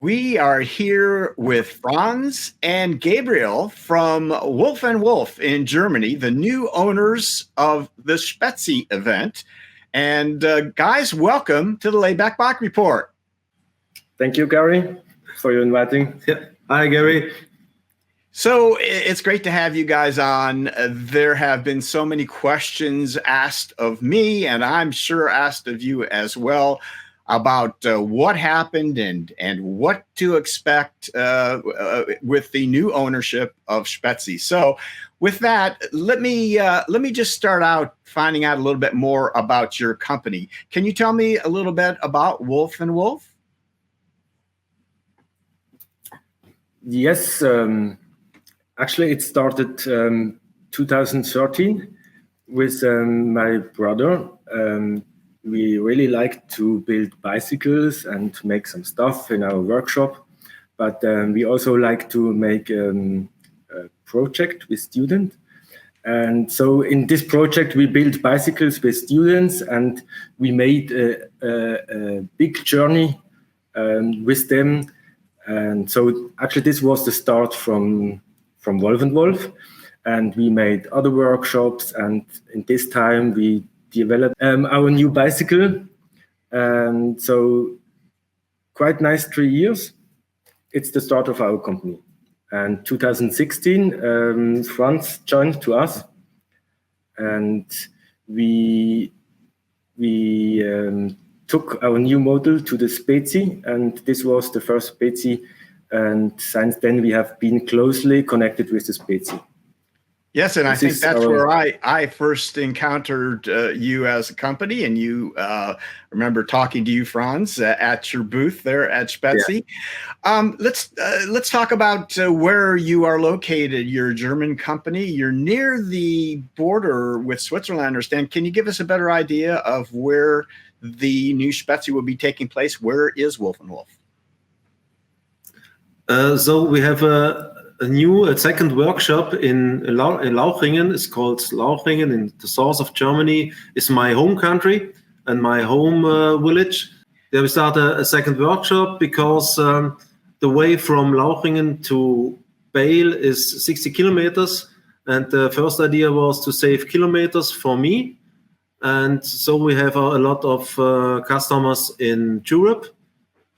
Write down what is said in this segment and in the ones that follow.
We are here with Franz and Gabriel from Wolf and Wolf in Germany, the new owners of the Spezi event. And guys, welcome to the Layback Bach Report. Thank you, Gary, for your inviting. Yeah. Hi, Gary. So it's great to have you guys on. There have been so many questions asked of me, and I'm sure asked of you as well, about what happened and what to expect with the new ownership of Spezi. So with that, let me just start out finding out a little bit more about your company. Can you tell me a little bit about Wolf and Wolf? Yes, actually it started 2013 with my brother. We really like to build bicycles and make some stuff in our workshop, but we also like to make a project with students. And so in this project, we built bicycles with students, and we made a big journey with them. And so actually this was the start from Wolf and Wolf. And we made other workshops, and in this time we developed our new bicycle. And so quite nice 3 years. It's the start of our company. And 2016, Franz joined to us, and we took our new model to the Spezi, and this was the first Spezi. And since then, we have been closely connected with the Spezi. Yes, and I think that's where I first encountered you as a company, and you remember talking to you, Franz, at your booth there at Spezi. Yeah. Let's talk about where you are located. You're a German company. You're near the border with Switzerland, I understand. Can you give us a better idea of where the new Spezi will be taking place? Where is Wolf and Wolf? So we have a second workshop in Lauchringen. It's called Lauchringen in the south of Germany. It's my home country and my home village. There we start a second workshop because the way from Lauchringen to Bale is 60 kilometers. And the first idea was to save kilometers for me. And so we have a lot of customers in Europe.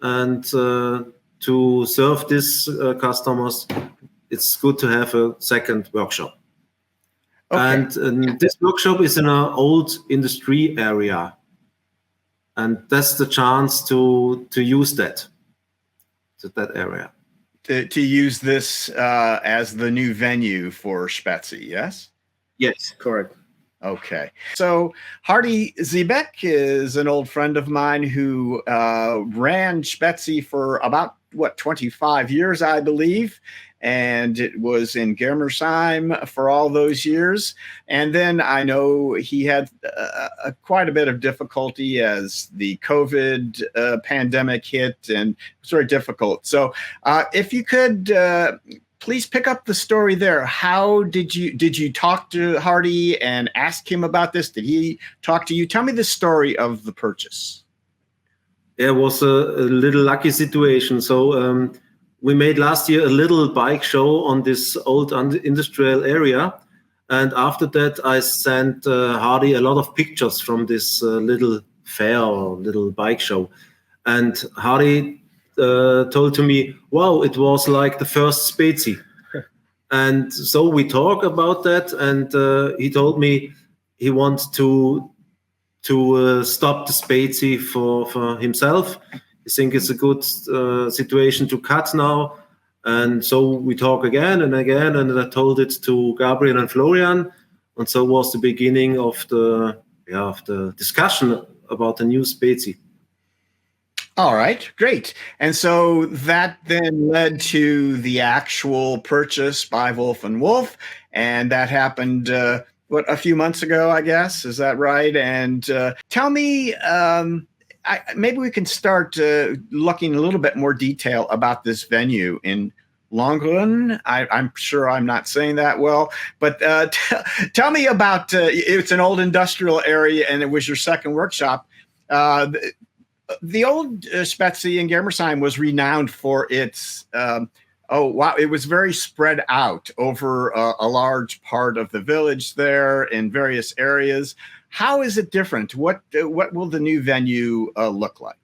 And to serve these customers, it's good to have a second workshop. Okay. And this workshop is in an old industry area. And that's the chance to use that area. To use this as the new venue for Spezi, yes? Yes, correct. Okay. So Hardy Ziebeck is an old friend of mine who ran Spezi for about, 25 years, I believe. And it was in Germersheim for all those years. And then I know he had quite a bit of difficulty as the COVID pandemic hit, and it was very difficult. So if you could please pick up the story there. How did you talk to Hardy and ask him about this? Did he talk to you? Tell me the story of the purchase. It was a little lucky situation. So we made last year a little bike show on this old industrial area. And after that, I sent Hardy a lot of pictures from this little fair or little bike show. And Hardy told to me, wow, it was like the first Spezi. And so we talked about that, and he told me he wants to stop the Spezi for himself. I think it's a good situation to cut now. And so we talk again and again, and I told it to Gabriel and Florian. And so was the beginning of the discussion about the new Spezi. All right, great. And so that then led to the actual purchase by Wolf and Wolf. And that happened, a few months ago, I guess. Is that right? And tell me, maybe we can start looking a little bit more detail about this venue in Lauchringen. I'm sure I'm not saying that well, but tell me about, it's an old industrial area and it was your second workshop. The old Spezi in Germersheim was renowned for its, it was very spread out over a large part of the village there in various areas. How is it different? What will the new venue look like?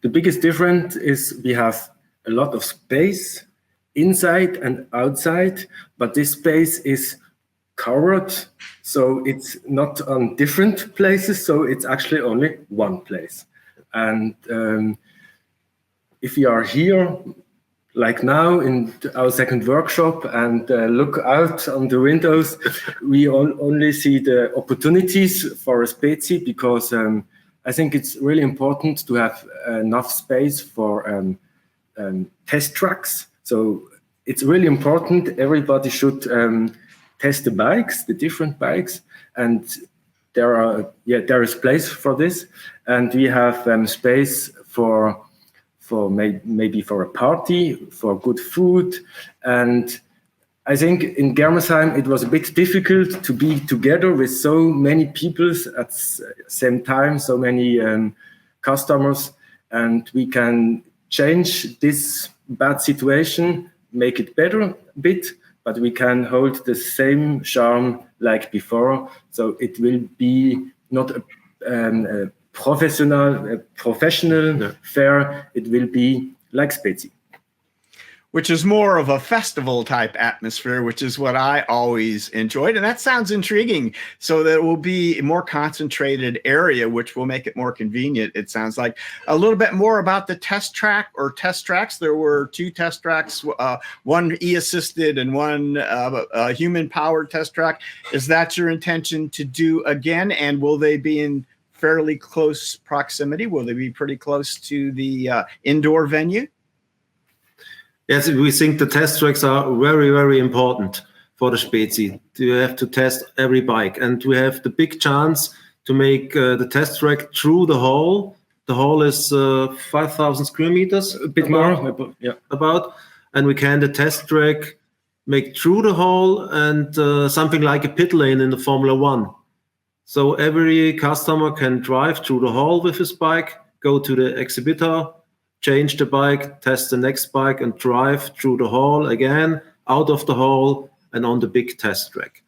The biggest difference is we have a lot of space inside and outside, but this space is covered, so it's not on different places, so it's actually only one place. And if we are here, like now in our second workshop, and look out on the windows, we only see the opportunities for a Spezi, because I think it's really important to have enough space for test tracks. So it's really important. Everybody should test the bikes, the different bikes, and there is place for this, and we have space for maybe for a party, for good food. And I think in Germersheim it was a bit difficult to be together with so many people at the same time, so many customers, and we can change this bad situation, make it better a bit, but we can hold the same charm like before. So it will be not a professional fair. It will be like Spezi, which is more of a festival type atmosphere, which is what I always enjoyed. And that sounds intriguing. So there will be a more concentrated area, which will make it more convenient. It sounds like. A little bit more about the test track or test tracks. There were 2 test tracks, one e-assisted and one human-powered test track. Is that your intention to do again? And will they be in fairly close proximity? Will they be pretty close to the indoor venue? Yes, we think the test tracks are very, very important for the Spezi. You have to test every bike, and we have the big chance to make the test track through the hall. The hall is 5,000 square meters, a bit more, about, and we can the test track make through the hall and something like a pit lane in the Formula One. So every customer can drive through the hall with his bike, go to the exhibitor, change the bike, test the next bike, and drive through the hall again, out of the hall, and on the big test track.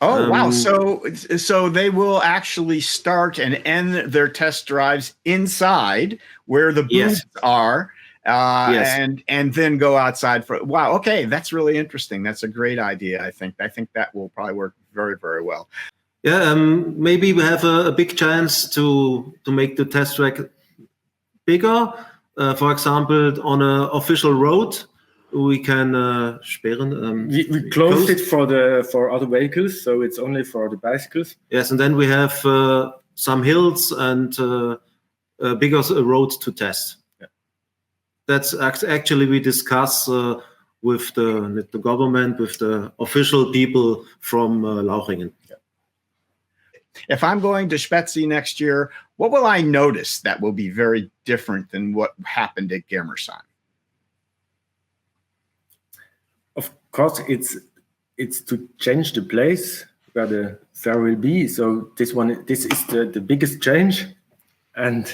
Oh, wow. So they will actually start and end their test drives inside where the booths are, and then go outside for. Wow. Okay, that's really interesting. That's a great idea. I think that will probably work very, very well. Yeah, maybe we have a big chance to make the test track bigger. For example, on an official road, we can sperren. We closed it for other vehicles, so it's only for the bicycles. Yes, and then we have some hills and a bigger road to test. Yeah. That's actually we discuss with the government, with the official people from Lauchringen. Yeah. If I'm going to Spezi next year, what will I notice that will be very different than what happened at Germersheim? Of course, it's to change the place where the fair will be. So this is the biggest change, and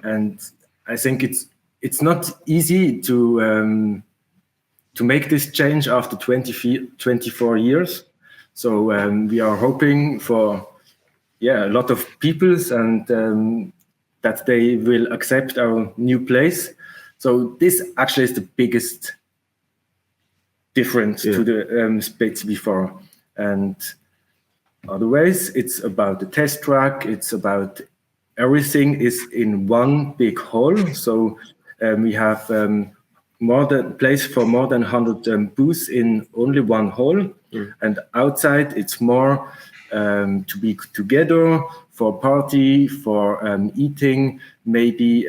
I think it's not easy to make this change after 24 years. So we are hoping for a lot of peoples, and that they will accept our new place. So this actually is the biggest difference to the Spezi before. And otherwise, it's about the test track. It's about everything is in one big hall. So we have place for more than 100 booths in only one hall. And outside, it's more to be together for party, for eating, maybe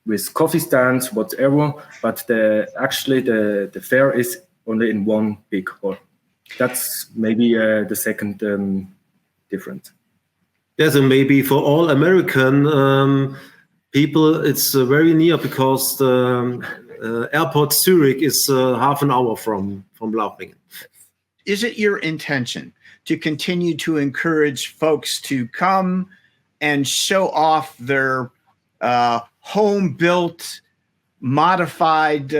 with coffee stands, whatever. But the fair is only in one big hall. That's maybe the second difference. Yes, and maybe for all American people, it's very near, because the airport Zurich is half an hour from Lauchringen. Is it your intention to continue to encourage folks to come and show off their home-built, modified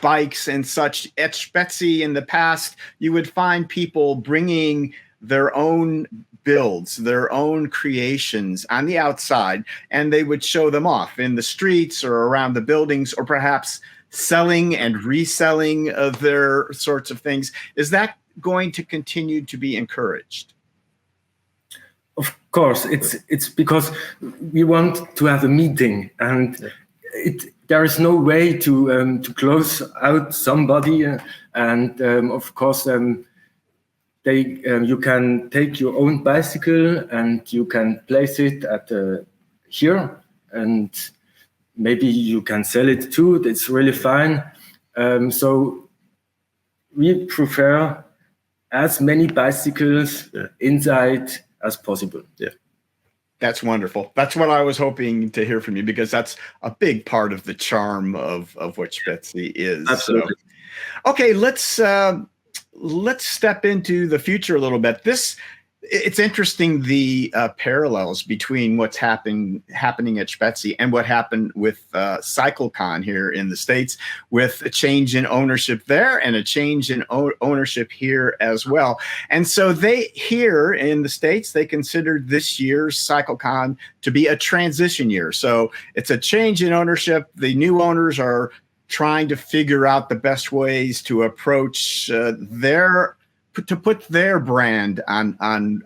bikes and such. At Spezi in the past, you would find people bringing their own builds, their own creations on the outside, and they would show them off in the streets or around the buildings, or perhaps selling and reselling of their sorts of things. Is that going to continue to be encouraged? Of course, it's because we want to have a meeting, and there is no way to close out somebody, and of course you can take your own bicycle and you can place it at here, and maybe you can sell it too. It's really fine. So we prefer as many bicycles inside as possible. Yeah. That's wonderful. That's what I was hoping to hear from you, because that's a big part of the charm of what Spezi is. Absolutely. So, okay, let's step into the future a little bit. It's interesting, the parallels between what's happening at Spezi and what happened with CycleCon here in the States, with a change in ownership there and a change in ownership here as well. And so here in the States, they considered this year's CycleCon to be a transition year. So it's a change in ownership. The new owners are trying to figure out the best ways to approach to put their brand on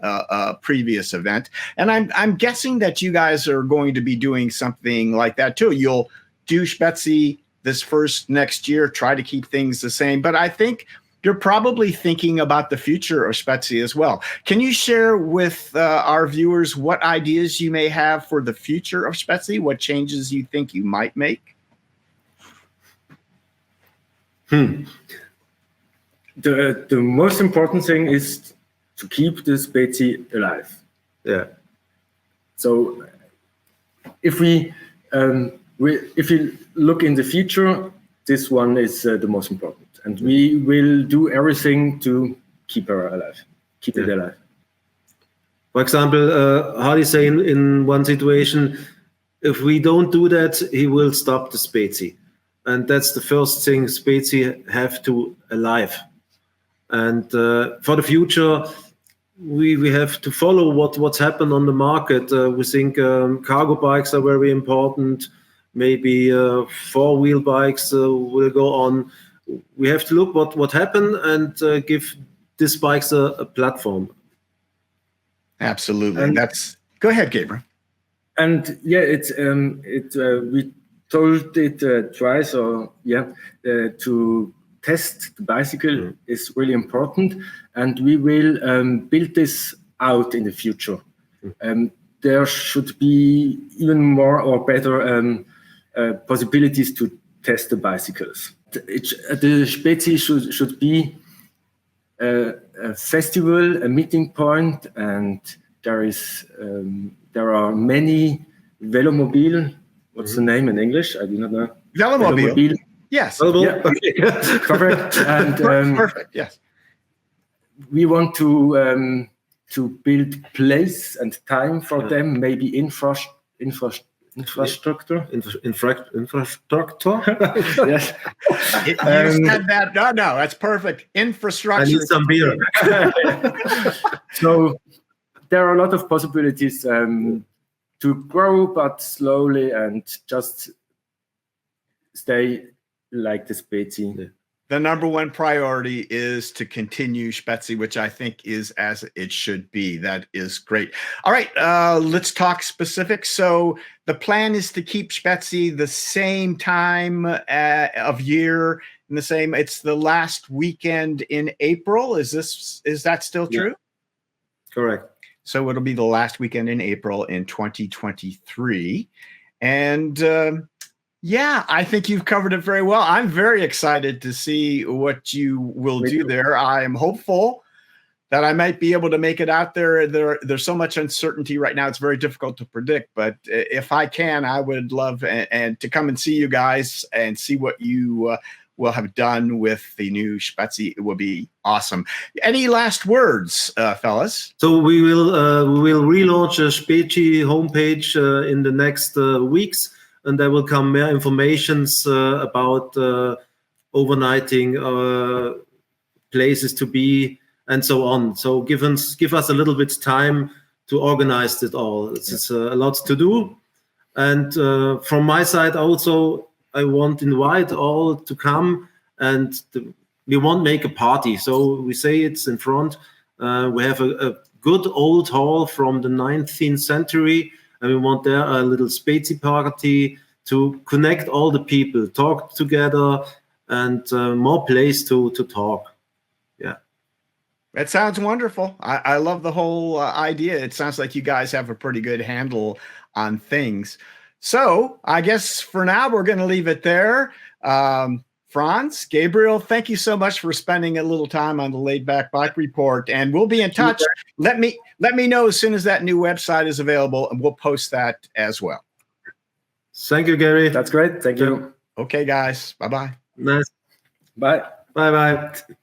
a previous event. And I'm guessing that you guys are going to be doing something like that too. You'll do Spezi next year, try to keep things the same, but I think you're probably thinking about the future of Spezi as well. Can you share with our viewers what ideas you may have for the future of Spezi? What changes you think you might make? The most important thing is to keep the Spezi alive. Yeah. So if we look in the future, this one is the most important, and we will do everything to keep her alive, keep it alive. For example, Hardy say in one situation, if we don't do that, he will stop the Spezi, and that's the first thing Spezi have to alive. And for the future, we have to follow what's happened on the market. We think cargo bikes are very important. Maybe four-wheel bikes will go on. We have to look what happened and give these bikes a platform. Absolutely. Go ahead, Gabriel. And yeah, we told it twice, to test the bicycle is really important, and we will build this out in the future. There should be even more or better possibilities to test the bicycles. The Spezi should be a festival, a meeting point, and there are many velomobile. What's the name in English? I do not know. Velomobile. Yes. Yeah. Perfect. And perfect. Yes. We want to build place and time for them. Maybe infrastructure. Infrastructure. Yes. You said that. No, that's perfect. Infrastructure. I need some beer. So there are a lot of possibilities to grow, but slowly, and just stay like the Spezi. The number one priority is to continue Spezi, which I think is as it should be. That is great. All right, let's talk specifics. So the plan is to keep Spezi the same time of year, in the same. It's the last weekend in April. Is that still true? Yeah. Correct. So it'll be the last weekend in April in 2023, and. Yeah, I think you've covered it very well. I'm very excited to see what you will do there. I am hopeful that I might be able to make it out there. There's so much uncertainty right now. It's very difficult to predict, but if I can, I would love and to come and see you guys and see what you will have done with the new Spezi, it will be awesome. Any last words, fellas? So we will relaunch a Spezi homepage in the next weeks, and there will come more informations about overnighting, places to be, and so on. So give us a little bit time to organize it all. It's a lot to do. And from my side also, I want to invite all to come, and we want to make a party. So we say it's in front. We have a good old hall from the 19th century, and we want there a little Spezi party to connect all the people, talk together, and more place to talk. Yeah. That sounds wonderful. I love the whole idea. It sounds like you guys have a pretty good handle on things. So I guess for now, we're going to leave it there. Franz, Gabriel, thank you so much for spending a little time on the Laid Back Bike Report, and we'll be in touch. Let me know as soon as that new website is available, and we'll post that as well. Thank you, Gary. That's great. Thank you. Okay, guys. Bye-bye. Nice. Bye. Bye-bye.